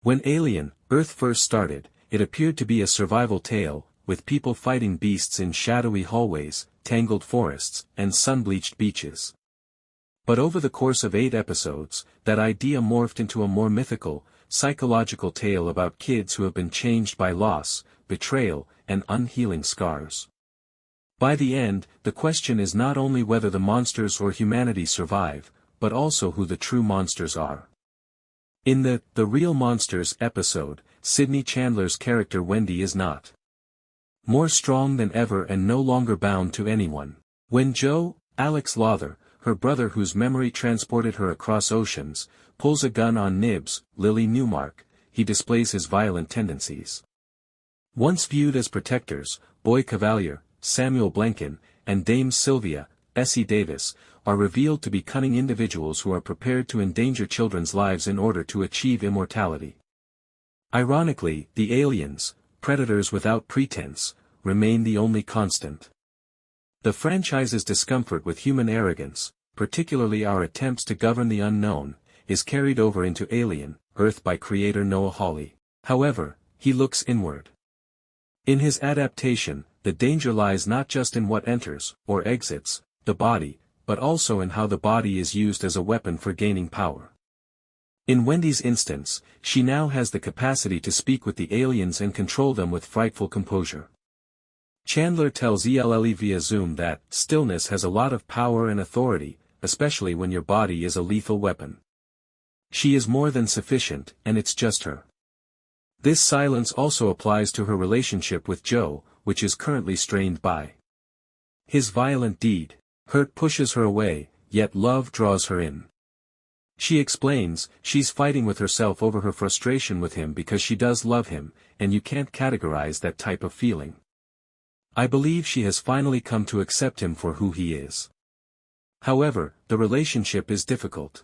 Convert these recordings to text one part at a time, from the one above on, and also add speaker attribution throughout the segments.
Speaker 1: When Alien, Earth first started, it appeared to be a survival tale, with people fighting beasts in shadowy hallways, tangled forests, and sun-bleached beaches. But over the course of 8 episodes, that idea morphed into a more mythical, psychological tale about kids who have been changed by loss, betrayal, and unhealing scars. By the end, the question is not only whether the monsters or humanity survive, but also who the true monsters are. In the Real Monsters episode, Sydney Chandler's character Wendy is not more strong than ever and no longer bound to anyone. When Joe, Alex Lawther, her brother whose memory transported her across oceans, pulls a gun on Nibs, Lily Newmark, he displays his violent tendencies. Once viewed as protectors, Boy Kavalier, Samuel Blanken, and Dame Sylvia, Essie Davis, are revealed to be cunning individuals who are prepared to endanger children's lives in order to achieve immortality. Ironically, the aliens, predators without pretense, remain the only constant. The franchise's discomfort with human arrogance, particularly our attempts to govern the unknown, is carried over into Alien, Earth by creator Noah Hawley. However, he looks inward. In his adaptation, the danger lies not just in what enters, or exits, the body, but also in how the body is used as a weapon for gaining power. In Wendy's instance, she now has the capacity to speak with the aliens and control them with frightful composure. Chandler tells ELLE via Zoom that stillness has a lot of power and authority, especially when your body is a lethal weapon. She is more than sufficient, and it's just her. This silence also applies to her relationship with Joe, which is currently strained by his violent deed. Hurt pushes her away, yet love draws her in. She explains, she's fighting with herself over her frustration with him because she does love him, and you can't categorize that type of feeling. I believe she has finally come to accept him for who he is. However, the relationship is difficult.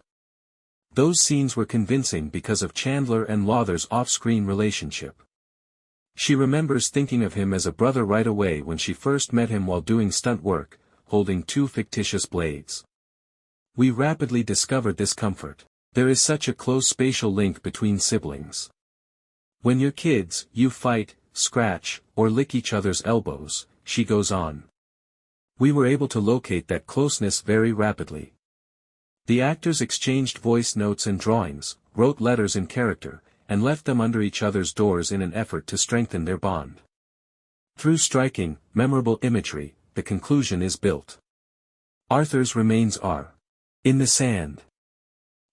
Speaker 1: Those scenes were convincing because of Chandler and Lawther's off-screen relationship. She remembers thinking of him as a brother right away when she first met him while doing stunt work, holding 2 fictitious blades. We rapidly discovered this comfort. There is such a close spatial link between siblings. When you're kids, you fight, scratch, or lick each other's elbows, she goes on. We were able to locate that closeness very rapidly. The actors exchanged voice notes and drawings, wrote letters in character, and left them under each other's doors in an effort to strengthen their bond. Through striking, memorable imagery, the conclusion is built. Arthur's remains are in the sand.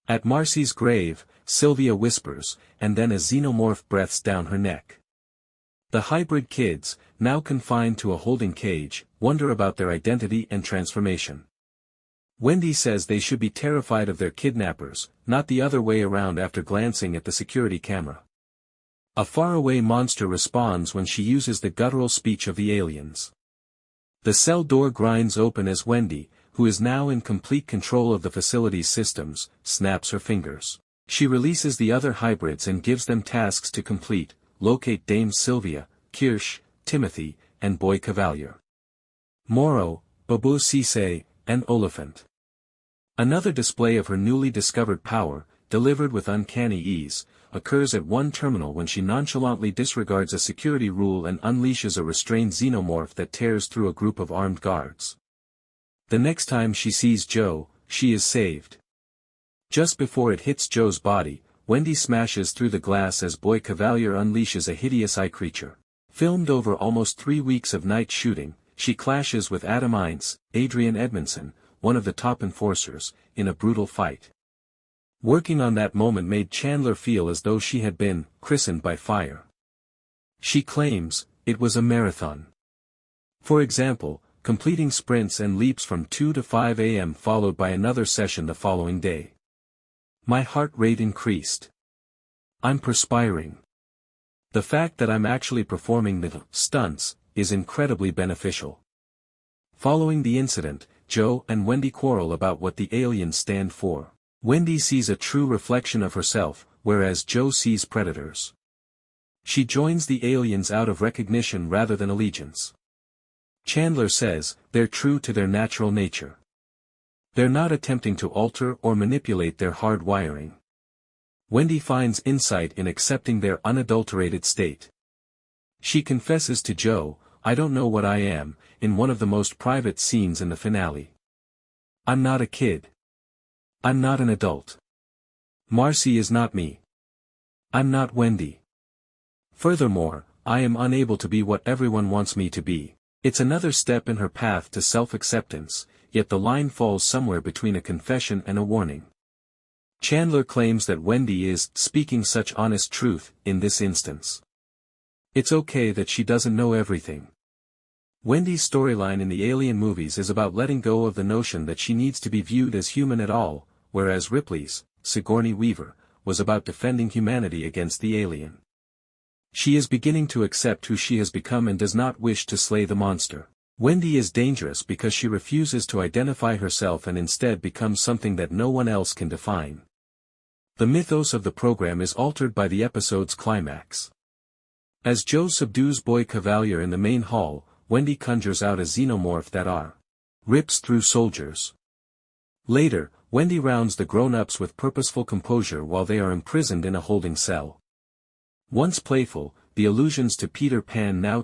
Speaker 1: At Marcy's grave, Sylvia whispers, and then a xenomorph breathes down her neck. The hybrid kids, now confined to a holding cage, wonder about their identity and transformation. Wendy says they should be terrified of their kidnappers, not the other way around after glancing at the security camera. A faraway monster responds when she uses the guttural speech of the aliens. The cell door grinds open as Wendy, who is now in complete control of the facility's systems, snaps her fingers. She releases the other hybrids and gives them tasks to complete, locate Dame Sylvia, Kirsh, Timothy, and Boy Kavalier. Moro, Babu Cisse, and Oliphant. Another display of her newly discovered power, delivered with uncanny ease, occurs at one terminal when she nonchalantly disregards a security rule and unleashes a restrained xenomorph that tears through a group of armed guards. The next time she sees Joe, she is saved. Just before it hits Joe's body, Wendy smashes through the glass as Boy Kavalier unleashes a hideous eye creature. Filmed over almost 3 weeks of night shooting, she clashes with Adam Ince, Adrian Edmondson, one of the top enforcers, in a brutal fight. Working on that moment made Chandler feel as though she had been christened by fire. She claims, it was a marathon. For example, completing sprints and leaps from 2 to 5 a.m. followed by another session the following day. My heart rate increased. I'm perspiring. The fact that I'm actually performing the stunts is incredibly beneficial. Following the incident, Joe and Wendy quarrel about what the aliens stand for. Wendy sees a true reflection of herself, whereas Joe sees predators. She joins the aliens out of recognition rather than allegiance. Chandler says, they're true to their natural nature. They're not attempting to alter or manipulate their hard wiring. Wendy finds insight in accepting their unadulterated state. She confesses to Joe, "I don't know what I am," in one of the most private scenes in the finale. "I'm not a kid. I'm not an adult. Marcy is not me. I'm not Wendy. Furthermore, I am unable to be what everyone wants me to be." It's another step in her path to self-acceptance, yet the line falls somewhere between a confession and a warning. Chandler claims that Wendy is speaking such honest truth in this instance. It's okay that she doesn't know everything. Wendy's storyline in the Alien movies is about letting go of the notion that she needs to be viewed as human at all, whereas Ripley's, Sigourney Weaver, was about defending humanity against the alien. She is beginning to accept who she has become and does not wish to slay the monster. Wendy is dangerous because she refuses to identify herself and instead becomes something that no one else can define. The mythos of the program is altered by the episode's climax. As Joe subdues Boy Kavalier in the main hall, Wendy conjures out a xenomorph that rips through soldiers. Later, Wendy rounds the grown-ups with purposeful composure while they are imprisoned in a holding cell. Once playful, the allusions to Peter Pan now